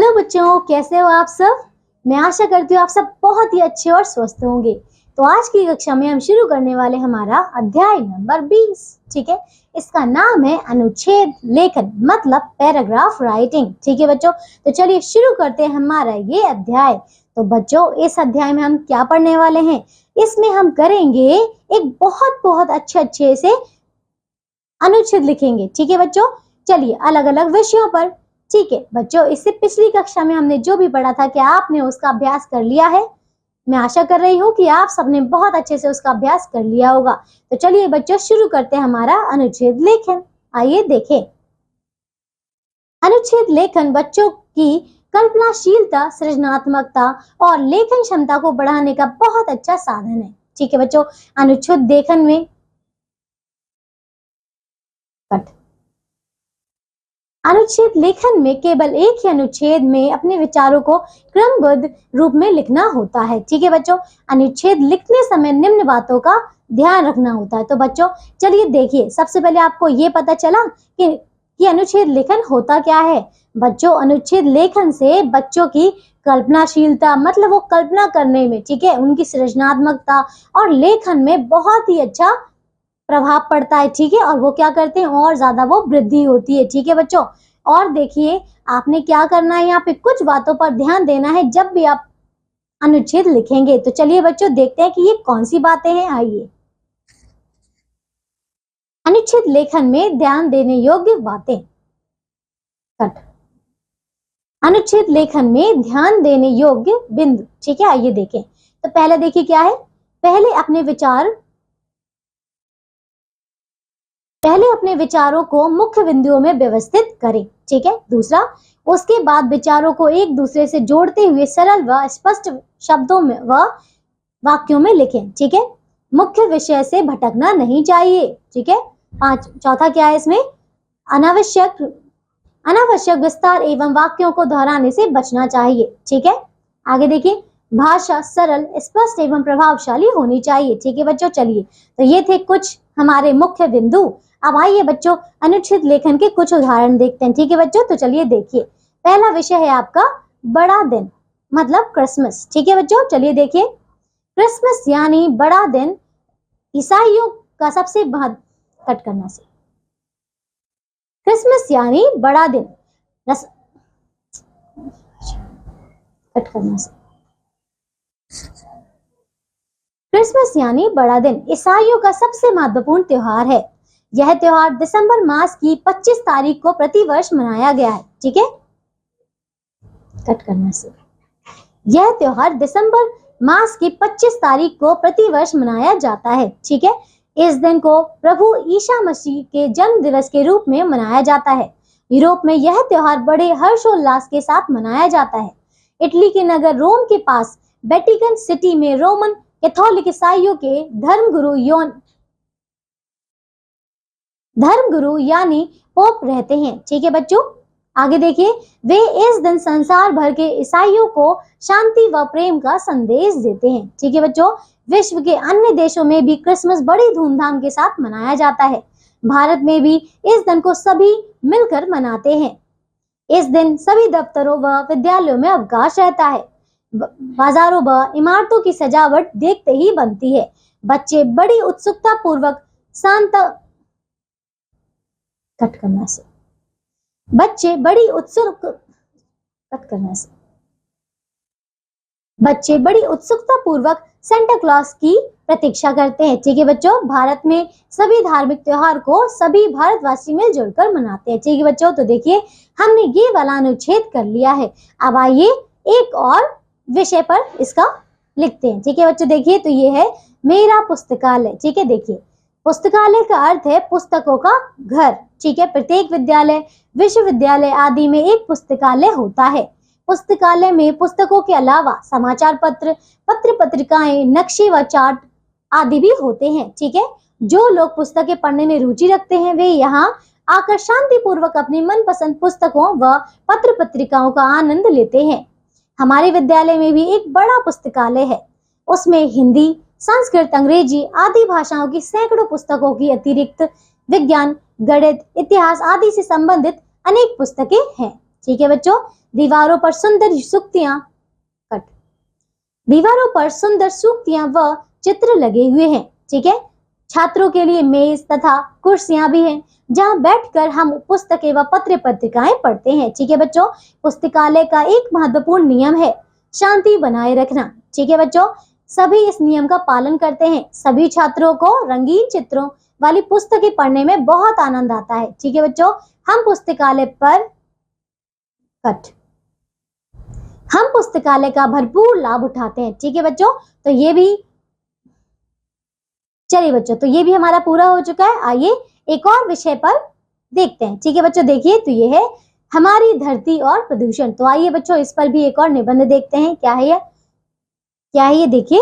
Hello बच्चों, कैसे हो आप सब। मैं आशा करती हूँ आप सब बहुत ही अच्छे और स्वस्थ होंगे। तो आज की कक्षा में हम शुरू करने वाले हमारा अध्याय नंबर 20। ठीक है, इसका नाम है अनुच्छेद लेखन, मतलब पैराग्राफ राइटिंग। ठीक है बच्चों, तो चलिए शुरू करते हैं हमारा ये अध्याय। तो बच्चों, इस अध्याय में हम क्या पढ़ने वाले हैं, इसमें हम करेंगे एक बहुत अच्छे से अनुच्छेद लिखेंगे। ठीक है बच्चों, चलिए अलग अलग विषयों पर। ठीक है बच्चों, इससे पिछली कक्षा में हमने जो भी पढ़ा था, क्या आपने उसका अभ्यास कर लिया है। मैं आशा कर रही हूँ कि आप सबने बहुत अच्छे से उसका अभ्यास कर लिया होगा। तो चलिए बच्चों, शुरू करते हैं हमारा अनुच्छेद लेखन। आइए देखें। अनुच्छेद लेखन बच्चों की कल्पनाशीलता, सृजनात्मकता और लेखन क्षमता को बढ़ाने का बहुत अच्छा साधन है। ठीक है बच्चों, अनुच्छेद लेखन में अनुच्छेद लेखन में केवल एक ही अनुच्छेद में अपने विचारों को क्रमबद्ध रूप में लिखना होता है। ठीक है बच्चों, अनुच्छेद लिखने समय निम्न बातों का ध्यान रखना होता है। तो बच्चों चलिए देखिए, सबसे पहले आपको ये पता चला कि अनुच्छेद लेखन होता क्या है। बच्चों, अनुच्छेद लेखन से बच्चों की कल्पनाशीलता, मतलब वो कल्पना करने में, ठीक है, उनकी सृजनात्मकता और लेखन में बहुत ही अच्छा प्रभाव पड़ता है। ठीक है, और वो क्या करते हैं, और ज्यादा वो वृद्धि होती है। ठीक है बच्चों, और देखिए आपने क्या करना है, यहाँ पे कुछ बातों पर ध्यान देना है जब भी आप अनुच्छेद लिखेंगे। तो चलिए बच्चों देखते हैं कि ये कौन सी बातें हैं। आइए, अनुच्छेद लेखन में ध्यान देने योग्य बातें। अनुच्छेद लेखन में ध्यान देने योग्य बिंदु। ठीक है, आइए देखें। तो पहले देखिए क्या है, पहले अपने विचारों को मुख्य बिंदुओं में व्यवस्थित करें। ठीक है, दूसरा, उसके बाद विचारों को एक दूसरे से जोड़ते हुए सरल व स्पष्ट शब्दों में व वाक्यों में लिखें। ठीक है, मुख्य विषय से भटकना नहीं चाहिए। ठीक है, चौथा क्या है इसमें, अनावश्यक विस्तार एवं वाक्यों को दोहराने से बचना चाहिए। ठीक है, आगे देखिए, भाषा सरल, स्पष्ट एवं प्रभावशाली होनी चाहिए। ठीक है बच्चों, चलिए तो ये थे कुछ हमारे मुख्य बिंदु। अब आइए बच्चों अनुच्छेद लेखन के कुछ उदाहरण देखते हैं। ठीक है बच्चों, तो चलिए देखिए, पहला विषय है आपका बड़ा दिन, मतलब क्रिसमस। ठीक है बच्चों, चलिए देखिए, क्रिसमस यानी बड़ा दिन ईसाइयों का सबसे कट करना से, क्रिसमस यानी बड़ा दिन कट करना से, क्रिसमस यानी बड़ा दिन ईसाइयों का सबसे महत्वपूर्ण त्योहार है। यह त्योहार दिसंबर मास की 25 तारीख को प्रतिवर्ष मनाया गया है। ठीक है, कट करना से, यह त्योहार दिसंबर मास की 25 तारीख को प्रतिवर्ष मनाया जाता है। ठीक है, इस दिन को प्रभु ईसा मसीह के जन्म दिवस के रूप में मनाया जाता है। यूरोप में यह त्योहार बड़े हर्षोल्लास के साथ मनाया जाता है। इटली के नगर रोम के पास वेटिकन सिटी में रोमन कैथोलिक ईसाइयों के धर्मगुरु यानी पोप रहते हैं। ठीक है बच्चों, आगे देखिए, वे इस दिन संसार भर के ईसाइयों को शांति व प्रेम का संदेश देते हैं। ठीक है बच्चों, विश्व के अन्य देशों में भी क्रिसमस बड़ी धूमधाम के साथ मनाया जाता है। भारत में भी इस दिन को सभी मिलकर मनाते हैं। इस दिन सभी दफ्तरों व विद्यालयों में अवकाश रहता है। बाजारों व इमारतों की सजावट देखते ही बनती है। बच्चे बड़ी उत्सुकता पूर्वक बच्चे बड़ी उत्सुकता पूर्वक सेंटा क्लॉज की प्रतीक्षा करते हैं। ठीक है बच्चों, भारत में सभी धार्मिक त्योहार को सभी भारतवासी मिलजुल कर मनाते हैं। ठीक है बच्चों, तो देखिए हमने ये वाला अनुच्छेद कर लिया है। अब आइए एक और विषय पर इसका लिखते हैं। ठीक है बच्चों, देखिए तो ये है मेरा पुस्तकालय। ठीक है, देखिए पुस्तकालय का अर्थ है पुस्तकों का घर। ठीक है, प्रत्येक विद्यालय, विश्वविद्यालय आदि में एक पुस्तकालय होता है। पुस्तकालय में पुस्तकों के अलावा समाचार पत्र, पत्रिकाएं, नक्शे व चार्ट आदि भी होते हैं। ठीक है, जो लोग पुस्तकें पढ़ने में रुचि रखते हैं वे यहाँ आकर शांतिपूर्वक अपनी मनपसंद पुस्तकों व पत्रिकाओं का आनंद लेते हैं। हमारे विद्यालय में भी एक बड़ा पुस्तकालय है। उसमें हिंदी, संस्कृत, अंग्रेजी आदि भाषाओं की सैकड़ों पुस्तकों की अतिरिक्त विज्ञान, गणित, इतिहास आदि से संबंधित अनेक पुस्तकें हैं। ठीक है बच्चों। दीवारों पर सुंदर सूक्तियां कट दीवारों पर सुंदर सूक्तियां व चित्र लगे हुए हैं। ठीक है, छात्रों के लिए मेज तथा कुर्सियां भी हैं जहां बैठकर हम पुस्तकें व पत्र पत्रिकाएं पढ़ते हैं। ठीक है बच्चों, पुस्तकालय का एक महत्वपूर्ण नियम है शांति बनाए रखना। ठीक है बच्चों, सभी इस नियम का पालन करते हैं। सभी छात्रों को रंगीन चित्रों वाली पुस्तकें पढ़ने में बहुत आनंद आता है। ठीक है बच्चों, हम पुस्तकालय का भरपूर लाभ उठाते हैं। ठीक है बच्चों, तो ये भी चलिए बच्चों, तो ये भी हमारा पूरा हो चुका है। आइए एक और विषय पर देखते हैं। ठीक है बच्चों, देखिए तो ये है हमारी धरती और प्रदूषण। तो आइए बच्चों इस पर भी एक और निबंध देखते हैं। क्या है ये देखिए,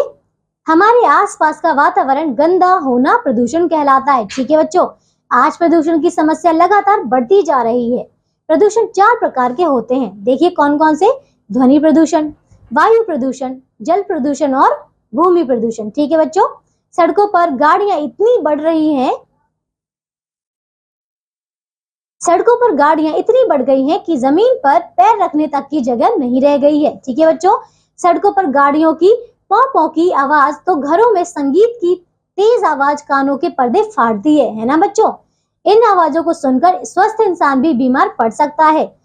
हमारे आसपास का वातावरण गंदा होना प्रदूषण कहलाता है। ठीक है बच्चों, आज प्रदूषण की समस्या लगातार बढ़ती जा रही है। प्रदूषण 4 प्रकार के होते हैं। देखिए कौन कौन से? ध्वनि प्रदूषण, वायु प्रदूषण, जल प्रदूषण और भूमि प्रदूषण। ठीक है बच्चों, सड़कों पर गाड़ियां इतनी बढ़ गई हैं कि जमीन पर पैर रखने तक की जगह नहीं रह गई है। ठीक है बच्चों, सड़कों पर गाड़ियों की पौ पौ की आवाज तो घरों में संगीत की तेज आवाज कानों के पर्दे फाड़ती है ना बच्चों। इन आवाजों को सुनकर स्वस्थ इंसान भी बीमार पड़ सकता है।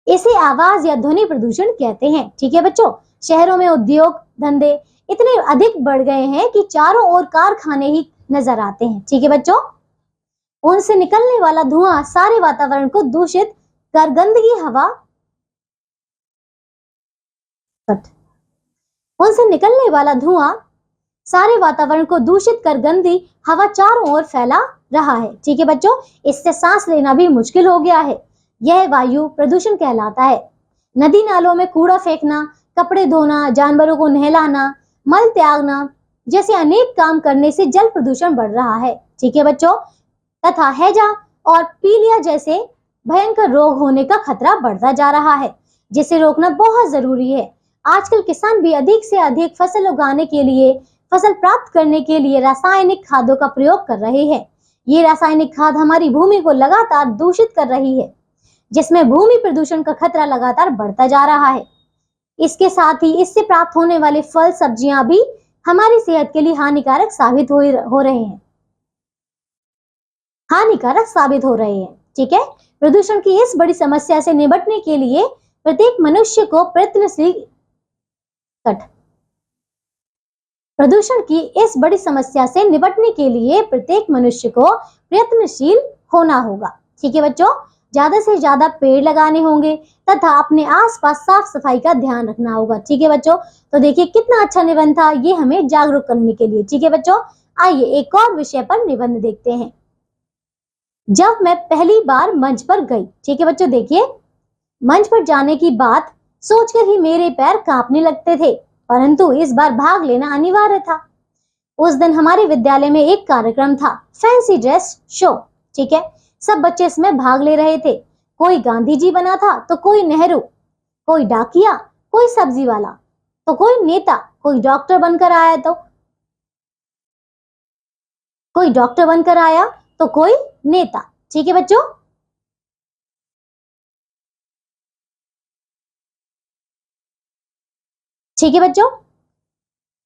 इसे आवाज या ध्वनि प्रदूषण कहते हैं। ठीक है बच्चों, शहरों में उद्योग धंधे इतने अधिक बढ़ गए हैं कि चारों ओर कारखाने ही नजर आते हैं। ठीक है बच्चों, उनसे निकलने वाला धुआं सारे वातावरण को दूषित कर गंदगी हवा चारों ओर फैला रहा है। ठीक है बच्चों, इससे सांस लेना भी मुश्किल हो गया है। यह वायु प्रदूषण कहलाता है। नदी नालों में कूड़ा फेंकना, कपड़े धोना, जानवरों को नहलाना, मल त्यागना जैसे अनेक काम करने से जल प्रदूषण बढ़ रहा है। ठीक है बच्चों, तथा हैजा और पीलिया जैसे भयंकर रोग होने का खतरा बढ़ता जा रहा है, जिसे रोकना बहुत जरूरी है। आजकल किसान भी अधिक से अधिक फसल उगाने के लिए, फसल प्राप्त करने के लिए रासायनिक खादों का प्रयोग कर रहे हैं। ये रासायनिक खाद हमारी भूमि को लगातार दूषित कर रही है, जिसमें भूमि प्रदूषण का खतरा लगातार बढ़ता जा रहा है। इसके साथ ही इससे प्राप्त होने वाले फल सब्जियां भी हमारी सेहत के लिए हानिकारक साबित हो रहे हैं। ठीक है, प्रदूषण की इस बड़ी समस्या से निपटने के लिए प्रत्येक मनुष्य को प्रयत्नशील होना होगा। ठीक है बच्चों, ज्यादा से ज्यादा पेड़ लगाने होंगे तथा अपने आसपास साफ सफाई का ध्यान रखना होगा। ठीक है बच्चों, तो देखिए कितना अच्छा निबंध था ये हमें जागरूक करने के लिए। ठीक है बच्चों, आइए एक और विषय पर निबंध देखते हैं। जब मैं पहली बार मंच पर गई। ठीक है बच्चों, देखिए मंच पर जाने की बात सोचकर ही मेरे पैर कांपने लगते थे, परंतु इस बार भाग लेना अनिवार्य था। उस दिन हमारे विद्यालय में एक कार्यक्रम था, फैंसी ड्रेस शो। ठीक है, सब बच्चे इसमें भाग ले रहे थे। कोई गांधी जी बना था तो कोई नेहरू, कोई डाकिया, कोई सब्जी वाला तो कोई नेता, कोई डॉक्टर बनकर आया तो कोई नेता। ठीक है बच्चों,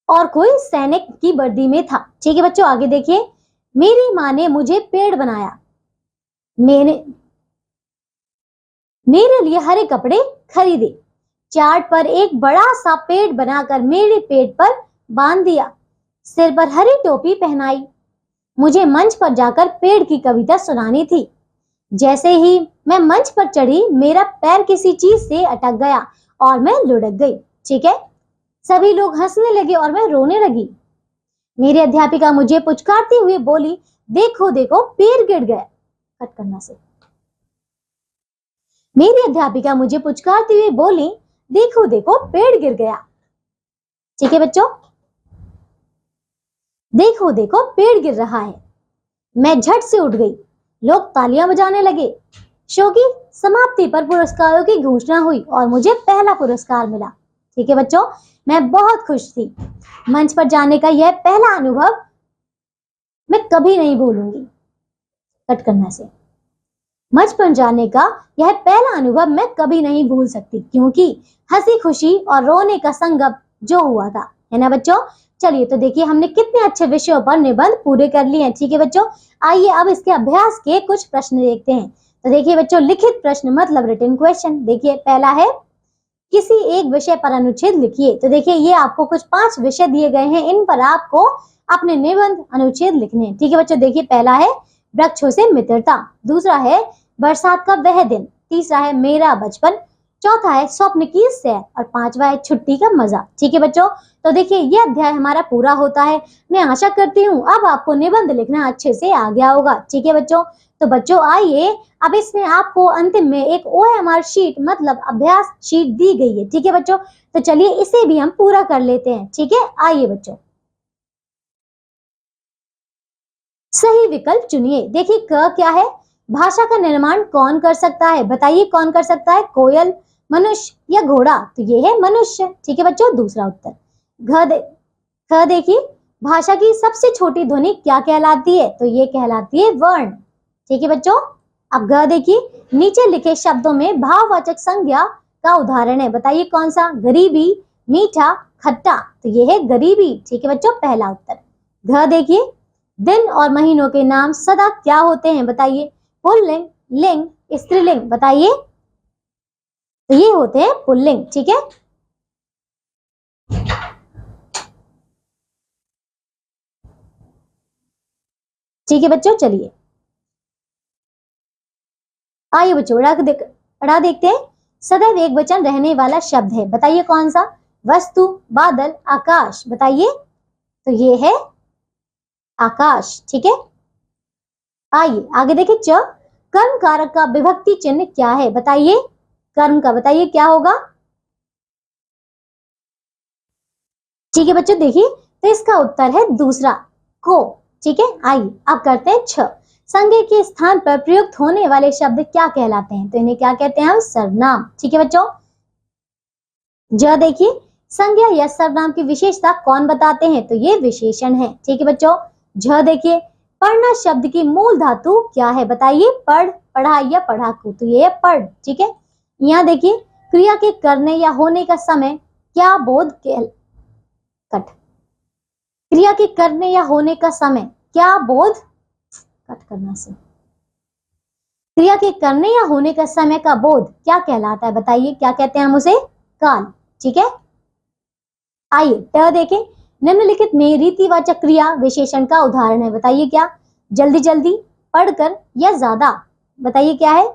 और कोई सैनिक की वर्दी में था। ठीक है बच्चों, आगे देखिए। मेरी माँ ने मुझे पेड़ बनाया, मेरे लिए हरे कपड़े खरीदे, चार्ट पर एक बड़ा सा पेड़ बनाकर मेरे पेट पर बांध दिया, सिर पर हरी टोपी पहनाई। मुझे मंच पर जाकर पेड़ की कविता सुनानी थी। जैसे ही मैं मंच पर चढ़ी, मेरा पैर किसी चीज से अटक गया और मैं लुढ़क गई। ठीक है, सभी लोग हंसने लगे और मैं रोने लगी। मेरी अध्यापिका मुझे पुचकारती हुई बोली, देखो देखो पेड़ गिर गया। कट करना से मेरी अध्यापिका मुझे पुचकारती हुई बोली, देखो देखो पेड़ गिर गया। ठीक है बच्चों, देखो देखो पेड़ गिर रहा है। मैं झट से उठ गई, लोग तालियां बजाने लगे। शो की समाप्ति पर पुरस्कारों की घोषणा हुई और मुझे पहला पुरस्कार मिला। ठीक है बच्चों, मैं बहुत खुश थी। मंच पर जाने का यह पहला अनुभव मैं कभी नहीं भूलूंगी। कट करना से मंच पर जाने का यह पहला अनुभव मैं कभी नहीं भूल सकती, क्योंकि हंसी खुशी और रोने का संगम जो हुआ था, है ना बच्चों। चलिए तो देखिए हमने कितने अच्छे विषयों पर निबंध पूरे कर लिए हैं। ठीक है बच्चों, आइए अब इसके अभ्यास के कुछ प्रश्न देखते हैं। तो देखिए बच्चों, लिखित प्रश्न मतलब रिटन क्वेश्चन। देखिए पहला है, किसी एक विषय पर अनुच्छेद लिखिए। तो देखिए ये आपको कुछ 5 विषय दिए गए हैं, इन पर आपको अपने निबंध अनुच्छेद लिखने हैं। ठीक है बच्चों, देखिए पहला है वृक्षों से मित्रता, दूसरा है बरसात का वह दिन, तीसरा है मेरा बचपन, चौथा है स्वप्न की सैर और पांचवा है छुट्टी का मजा। ठीक है बच्चों, तो देखिए ये अध्याय हमारा पूरा होता है। मैं आशा करती हूँ अब आपको निबंध लिखना अच्छे से आ गया होगा। ठीक है बच्चों, तो बच्चों आइए अब इसमें आपको अंतिम में एक OMR शीट मतलब अभ्यास शीट दी गई है। ठीक है बच्चों, तो चलिए इसे भी हम पूरा कर लेते हैं। ठीक है, आइए बच्चों, सही विकल्प चुनिए। देखिए क क्या है, भाषा का निर्माण कौन कर सकता है, बताइए कौन कर सकता है, कोयल, मनुष्य या घोड़ा। तो ये है मनुष्य। ठीक है बच्चों, दूसरा उत्तर। ख देखिए, भाषा की सबसे छोटी ध्वनि क्या कहलाती है, तो ये कहलाती है वर्ण। ठीक है बच्चों, अब ग देखिए, नीचे लिखे शब्दों में भाववाचक संज्ञा का उदाहरण है, बताइए कौन सा, गरीबी, मीठा, खट्टा। तो ये है गरीबी। ठीक है बच्चों, पहला उत्तर। घ देखिए, दिन और महीनों के नाम सदा क्या होते हैं, बताइए, पुल्लिंग, लिंग, स्त्रीलिंग। बताइए, तो ये होते हैं पुल्लिंग। ठीक है, ठीक है बच्चों, चलिए आइए बच्चों पढ़ा देखते हैं। सदैव एक वचन रहने वाला शब्द है, बताइए कौन सा, वस्तु, बादल, आकाश। बताइए, तो ये है आकाश। ठीक है, आइए आगे देखिए। च, कर्म कारक का विभक्ति चिन्ह क्या है, बताइए, कर्म का बताइए क्या होगा। ठीक है बच्चों, देखिए तो इसका उत्तर है दूसरा, को। ठीक है, आइए अब करते हैं छ, संज्ञा के स्थान पर प्रयुक्त होने वाले शब्द क्या कहलाते हैं, तो इन्हें क्या कहते हैं हम, सर्वनाम। ठीक है बच्चों, ज देखिए, संज्ञा या सर्वनाम की विशेषता कौन बताते हैं, तो ये विशेषण है। ठीक है बच्चों, झ देखिए, पढ़ना शब्द की मूल धातु क्या है, बताइए, पढ़, पढ़ा या पढ़ाकू। तो ये है पढ़। ठीक है, यहाँ देखिए, क्रिया के करने या होने का समय क्या बोध कट, क्रिया के करने या होने का समय क्या बोध, कट करना से, क्रिया के करने या होने का समय का बोध क्या कहलाता है, बताइए क्या कहते हैं हम उसे, काल। ठीक है, आइए ट देखें, निम्नलिखित में रीतिवाचक क्रिया विशेषण का उदाहरण है, बताइए क्या, जल्दी जल्दी, पढ़कर या ज्यादा। बताइए क्या है,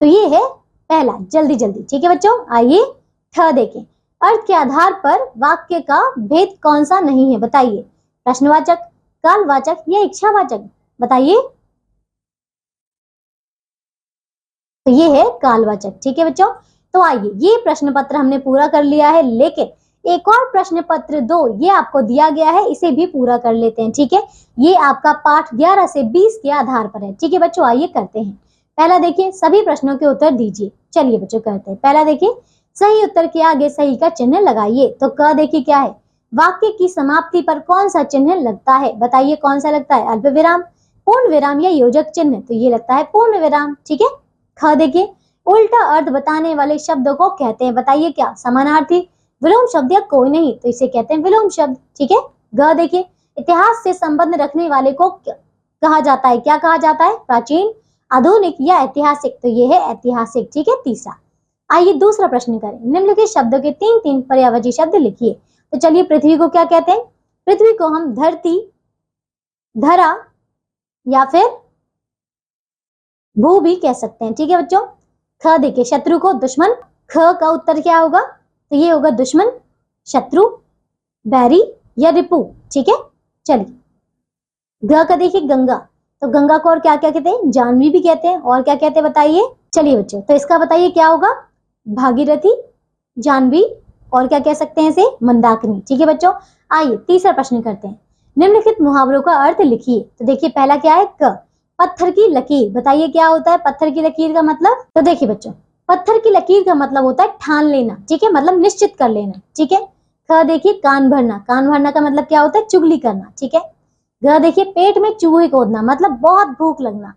तो ये है पहला, जल्दी जल्दी। ठीक है बच्चों, आइए ठ देखें, अर्थ के आधार पर वाक्य का भेद कौन सा नहीं है, बताइए, प्रश्नवाचक, कालवाचक या इच्छावाचक। बताइए, तो ये है कालवाचक। ठीक है बच्चों, तो आइए ये प्रश्न पत्र हमने पूरा कर लिया है, लेकिन एक और प्रश्न पत्र 2 ये आपको दिया गया है, इसे भी पूरा कर लेते हैं। ठीक है, ये आपका पाठ 11 से 20 के आधार पर है। ठीक है बच्चों, आइए करते हैं। पहला देखिए, सभी प्रश्नों के उत्तर दीजिए। चलिए बच्चों करते हैं। पहला देखिए, सही उत्तर के आगे सही का चिन्ह लगाइए। तो क देखिए क्या है, वाक्य की समाप्ति पर कौन सा चिन्ह लगता है, बताइए कौन सा लगता है, अल्प विराम, पूर्ण विराम या योजक चिन्ह। तो ये लगता है पूर्ण विराम। ठीक है, ख देखिए, उल्टा अर्थ बताने वाले शब्दों को कहते हैं, बताइए क्या, समानार्थी, विलोम शब्द या कोई नहीं। तो इसे कहते हैं विलोम शब्द। ठीक है, ग देखिए, इतिहास से संबंध रखने वाले को कहा जाता है, क्या कहा जाता है, प्राचीन, आधुनिक या ऐतिहासिक। तो ये है ऐतिहासिक। ठीक है, तीसरा। आइए दूसरा प्रश्न करें, निम्नलिखित शब्दों के 3 पर्यायवाची शब्द लिखिए। तो चलिए, पृथ्वी को क्या कहते हैं, पृथ्वी को हम धरती, धरा या फिर भू भी कह सकते हैं। ठीक है बच्चों, ख देखिए, शत्रु को दुश्मन, ख का उत्तर क्या होगा, तो ये होगा दुश्मन, शत्रु, बैरी या रिपु। ठीक है, चलिए ग का देखिए, गंगा, तो गंगा को और क्या क्या कहते हैं, जानवी भी कहते हैं, और क्या कहते हैं बताइए। चलिए बच्चों, तो इसका बताइए क्या होगा, भागीरथी, जानवी, और क्या कह सकते हैं इसे, मंदाकिनी। ठीक है बच्चों, आइए तीसरा प्रश्न करते हैं, निम्नलिखित मुहावरों का अर्थ लिखिए। तो देखिए पहला क्या है, क, पत्थर की लकीर। बताइए क्या होता है पत्थर की लकीर का मतलब, तो देखिए बच्चों, पत्थर की लकीर का मतलब होता है ठान लेना। ठीक है, मतलब निश्चित कर लेना। ठीक है, ख देखिए कान भरना, कान भरना का मतलब क्या होता है, चुगली करना, ठीक है। घ देखिए पेट में चूहे कूदना, मतलब बहुत भूख लगना।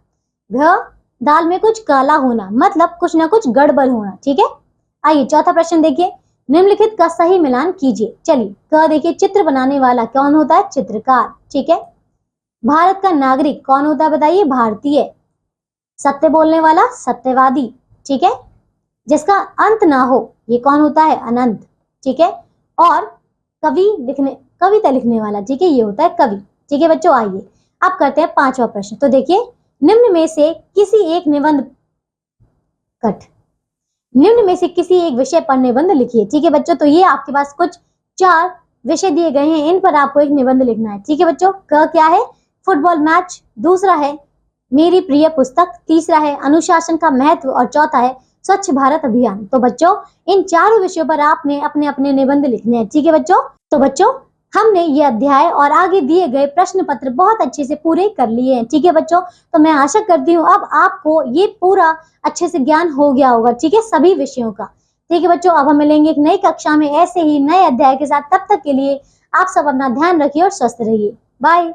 घ दाल में कुछ काला होना, मतलब कुछ ना कुछ गड़बड़ होना, ठीक है। आइए चौथा प्रश्न देखिए, निम्नलिखित का सही मिलान कीजिए। चलिए क देखिए चित्र बनाने वाला कौन होता है, चित्रकार, ठीक है। भारत का नागरिक कौन होता है बताइए, भारतीय। सत्य बोलने वाला, सत्यवादी, ठीक है। जिसका अंत ना हो, ये कौन होता है, अनंत, ठीक है। और कविता लिखने वाला, ठीक है, ये होता है कवि, ठीक है बच्चों। आइए अब करते हैं पांचवा प्रश्न। तो देखिए निम्न में से किसी एक विषय पर निबंध लिखिए, ठीक है बच्चों। तो ये आपके पास कुछ 4 विषय दिए गए हैं, इन पर आपको एक निबंध लिखना है, ठीक है बच्चों। क क्या है, फुटबॉल मैच, दूसरा है मेरी प्रिय पुस्तक, तीसरा है अनुशासन का महत्व और चौथा है स्वच्छ भारत अभियान। तो बच्चों इन चारों विषयों पर आपने अपने अपने निबंध लिखने हैं, ठीक है बच्चों। तो बच्चों हमने ये अध्याय और आगे दिए गए प्रश्न पत्र बहुत अच्छे से पूरे कर लिए हैं, ठीक है बच्चों। तो मैं आशा करती हूँ अब आपको ये पूरा अच्छे से ज्ञान हो गया होगा, ठीक है, सभी विषयों का, ठीक है बच्चों। अब हम मिलेंगे एक नई कक्षा में ऐसे ही नए अध्याय के साथ, तब तक के लिए आप सब अपना ध्यान रखिए और स्वस्थ रहिए। बाय।